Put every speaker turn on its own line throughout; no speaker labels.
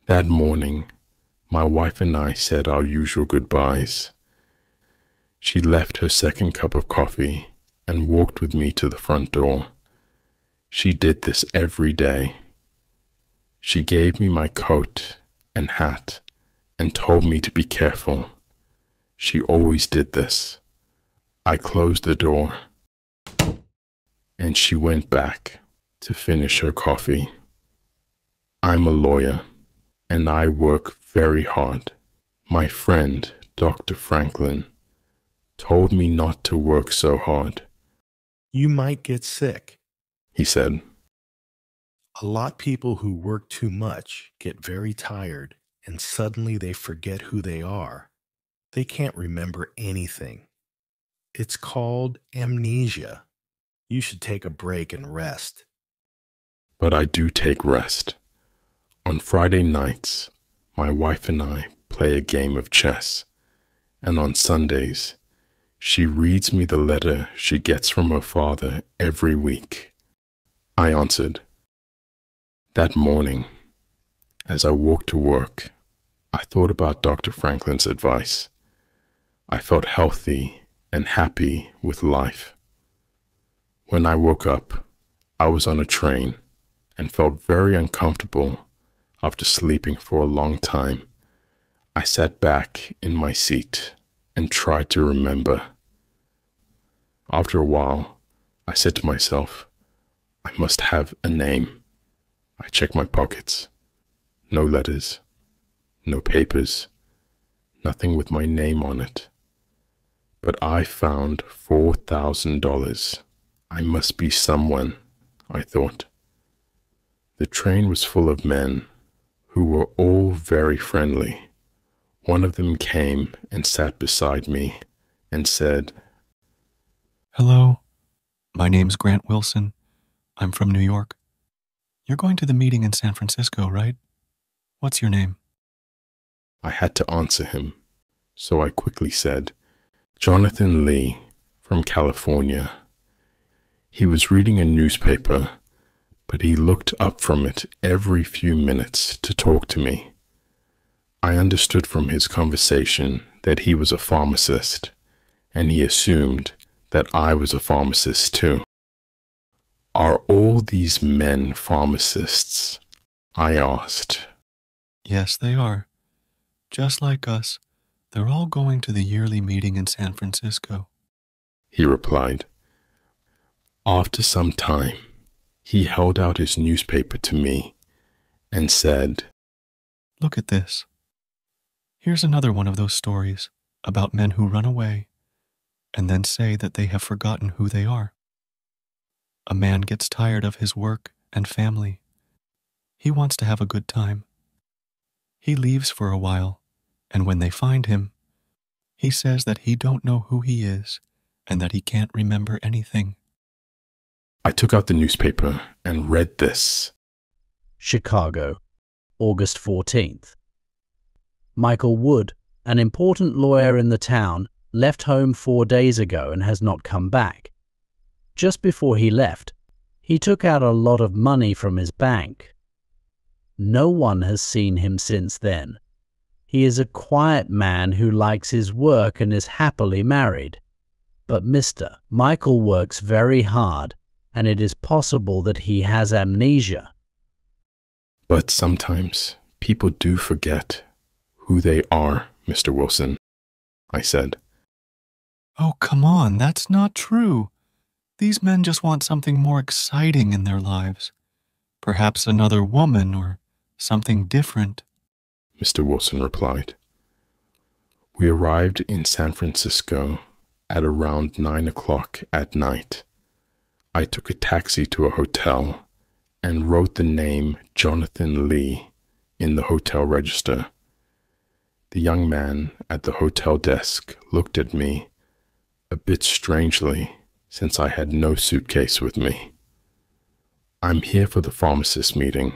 That morning, my wife and I said our usual goodbyes. She left her second cup of coffee and walked with me to the front door. She did this every day. She gave me my coat and hat and told me to be careful. She always did this. I closed the door, and she went back to finish her coffee. I'm a lawyer, and I work very hard. My friend, Dr. Franklin, told me not to work so hard.
You might get sick,
He said.
A lot of people who work too much get very tired and suddenly they forget who they are. They can't remember anything. It's called amnesia. You should take a break and rest.
But I do take rest. On Friday nights, my wife and I play a game of chess, and on Sundays, she reads me the letter she gets from her father every week. I answered. That morning, as I walked to work, I thought about Dr. Franklin's advice. I felt healthy and happy with life. When I woke up, I was on a train and felt very uncomfortable after sleeping for a long time. I sat back in my seat and tried to remember. After a while, I said to myself, I must have a name. I checked my pockets. No letters, no papers, nothing with my name on it. But I found $4,000. I must be someone, I thought. The train was full of men who were all very friendly. One of them came and sat beside me and said,
Hello, my name's Grant Wilson. I'm from New York. You're going to the meeting in San Francisco, right? What's your name?
I had to answer him, so I quickly said, Jonathan Lee, from California. He was reading a newspaper, but he looked up from it every few minutes to talk to me. I understood from his conversation that he was a pharmacist, and he assumed that I was a pharmacist too. Are all these men pharmacists? I asked.
Yes, they are. Just like us, they're all going to the yearly meeting in San Francisco.
He replied. After some time, he held out his newspaper to me and said,
Look at this. Here's another one of those stories about men who run away and then say that they have forgotten who they are. A man gets tired of his work and family. He wants to have a good time. He leaves for a while, and when they find him, he says that he don't know who he is and that he can't remember anything.
I took out the newspaper and read this.
Chicago, August 14th. Michael Wood, an important lawyer in the town, left home 4 days ago and has not come back. Just before he left, he took out a lot of money from his bank. No one has seen him since then. He is a quiet man who likes his work and is happily married. But Mr. Michael works very hard, and it is possible that he has amnesia.
But sometimes people do forget who they are, Mr. Wilson, I said.
Oh, come on, that's not true. These men just want something more exciting in their lives. Perhaps another woman or something different.
Mr. Wilson replied. We arrived in San Francisco at around 9 o'clock at night. I took a taxi to a hotel and wrote the name Jonathan Lee in the hotel register. The young man at the hotel desk looked at me a bit strangely since I had no suitcase with me. I'm here for the pharmacist meeting.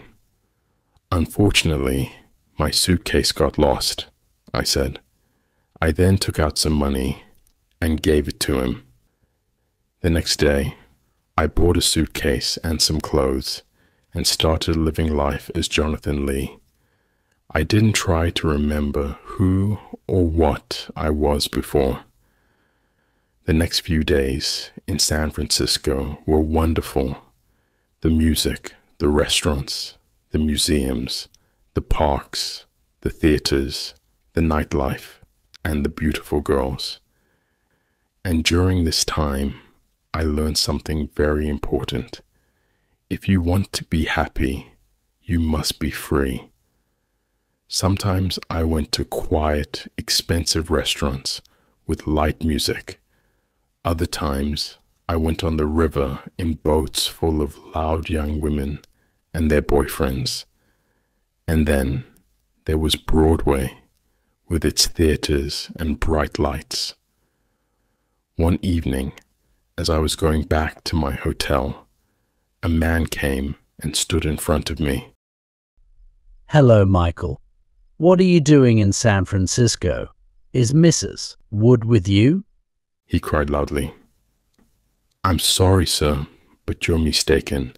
Unfortunately, my suitcase got lost, I said. I then took out some money and gave it to him. The next day, I bought a suitcase and some clothes and started living life as Jonathan Lee. I didn't try to remember who or what I was before. The next few days in San Francisco were wonderful. The music, the restaurants, the museums, the parks, the theaters, the nightlife, and the beautiful girls. And during this time, I learned something very important. If you want to be happy, you must be free. Sometimes I went to quiet, expensive restaurants with light music. Other times, I went on the river in boats full of loud young women and their boyfriends. And then there was Broadway with its theaters and bright lights. One evening, as I was going back to my hotel, a man came and stood in front of me.
Hello, Michael. What are you doing in San Francisco? Is Mrs. Wood with you?
He cried loudly. I'm sorry, sir, but you're mistaken.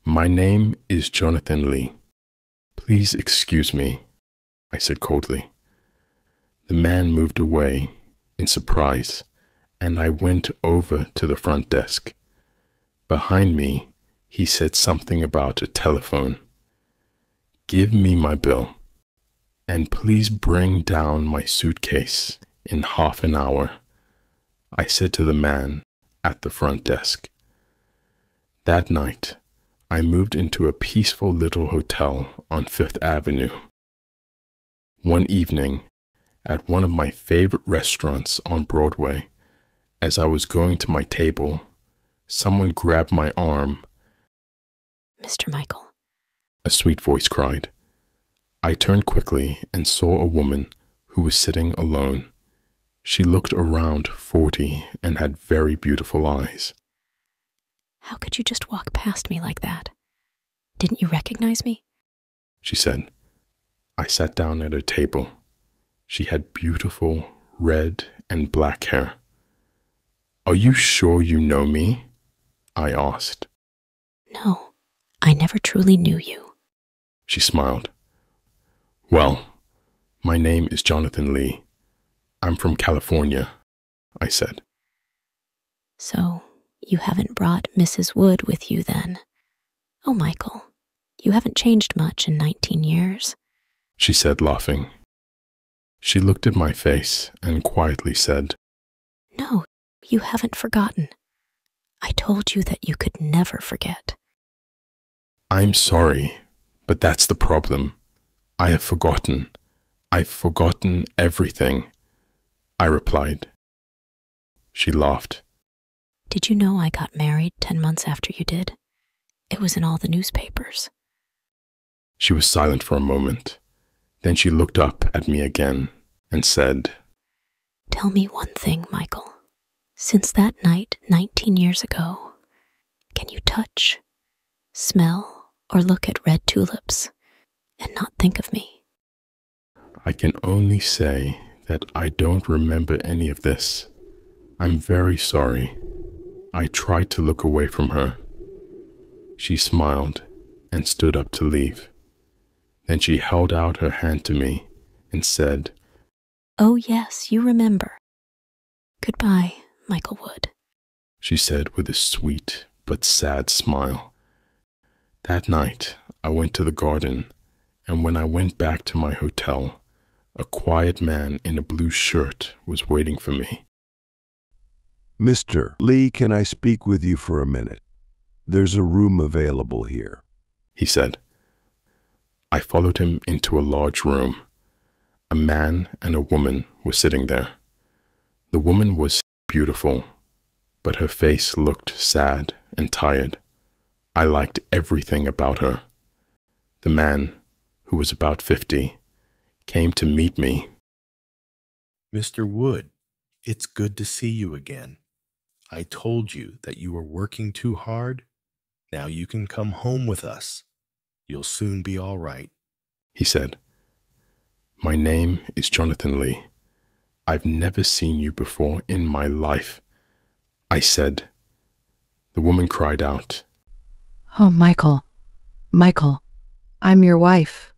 My name is Jonathan Lee. Please excuse me, I said coldly. The man moved away in surprise, and I went over to the front desk. Behind me, he said something about a telephone. Give me my bill, and please bring down my suitcase in half an hour, I said to the man at the front desk. That night, I moved into a peaceful little hotel on Fifth Avenue. One evening, at one of my favorite restaurants on Broadway, as I was going to my table, someone grabbed my arm.
Mr. Michael,
A sweet voice cried. I turned quickly and saw a woman who was sitting alone. She looked around 40 and had very beautiful eyes.
how could you just walk past me like that? Didn't you recognize me?
She said. I sat down at her table. She had beautiful red and black hair. Are you sure you know me? I asked.
No, I never truly knew you.
She smiled. Well, my name is Jonathan Lee. I'm from California, I said.
So, you haven't brought Mrs. Wood with you then? Oh, Michael, you haven't changed much in 19 years.
She said, laughing. She looked at my face and quietly said,
No, you haven't forgotten. I told you that you could never forget.
I'm sorry, but that's the problem. I have forgotten. I've forgotten everything, I replied. She laughed.
Did you know I got married 10 months after you did? It was in all the newspapers.
She was silent for a moment. Then she looked up at me again and said,
Tell me one thing, Michael. Since that night 19 years ago, can you touch, smell, or look at red tulips and not think of me?
I can only say that I don't remember any of this. I'm very sorry. I tried to look away from her. She smiled and stood up to leave. Then she held out her hand to me and said,
Oh yes, you remember. Goodbye, Michael Wood.
She said with a sweet but sad smile. That night, I went to the garden, and when I went back to my hotel, a quiet man in a blue shirt was waiting for me.
Mr. Lee, can I speak with you for a minute? There's a room available here,
He said. I followed him into a large room. A man and a woman were sitting there. The woman was beautiful, but her face looked sad and tired. I liked everything about her. The man, who was about 50, came to meet me.
Mr. Wood, it's good to see you again. I told you that you were working too hard. Now you can come home with us. You'll soon be all right.
He said. My name is Jonathan Lee. I've never seen you before in my life, I said. The woman cried out.
Oh, Michael, I'm your wife.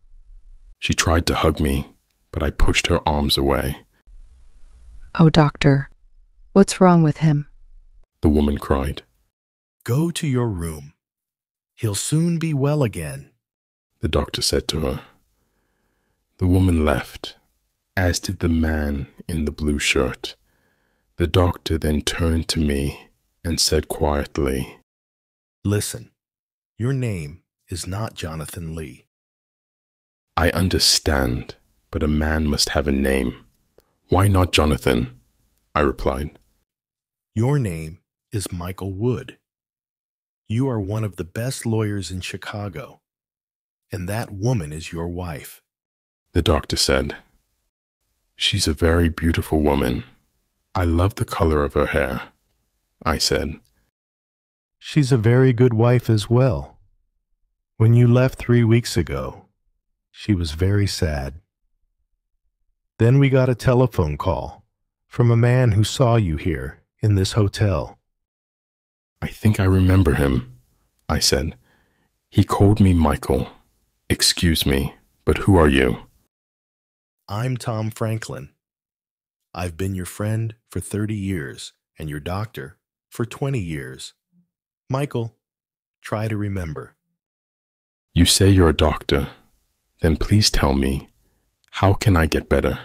She tried to hug me, but I pushed her arms away.
Oh, doctor, what's wrong with him?
The woman cried.
Go to your room. He'll soon be well again,
The doctor said to her. The woman left, as did the man in the blue shirt. The doctor then turned to me and said quietly,
Listen, your name is not Jonathan Lee.
I understand, but a man must have a name. Why not Jonathan? I replied.
Your name is Michael Wood. You are one of the best lawyers in Chicago, and that woman is your wife.
The doctor said. She's a very beautiful woman. I love the color of her hair, I said.
She's a very good wife as well. When you left 3 weeks ago, she was very sad. Then we got a telephone call from a man who saw you here in this hotel.
I think I remember him, I said. He called me Michael. Excuse me, but who are you?
I'm Tom Franklin. I've been your friend for 30 years and your doctor for 20 years. Michael, try to remember.
You say you're a doctor. Then please tell me, how can I get better?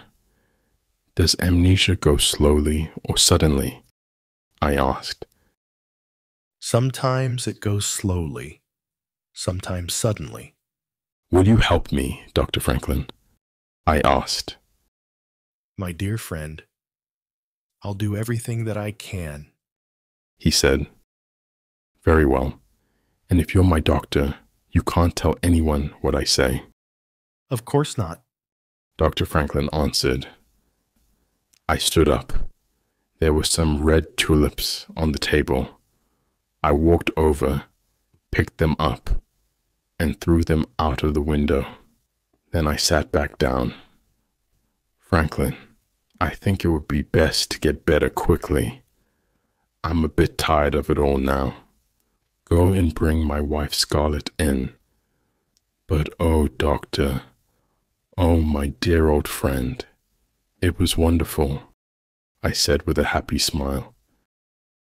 Does amnesia go slowly or suddenly? I asked.
Sometimes it goes slowly, sometimes suddenly.
Will you help me, Dr. Franklin? I asked.
My dear friend, I'll do everything that I can.
He said. Very well. And if you're my doctor, you can't tell anyone what I say.
Of course not.
Dr. Franklin answered. I stood up. There were some red tulips on the table. I walked over, picked them up, and threw them out of the window. Then I sat back down. Franklin, I think it would be best to get better quickly. I'm a bit tired of it all now. Go and bring my wife Scarlett in. But oh, doctor, oh, my dear old friend, it was wonderful, I said with a happy smile.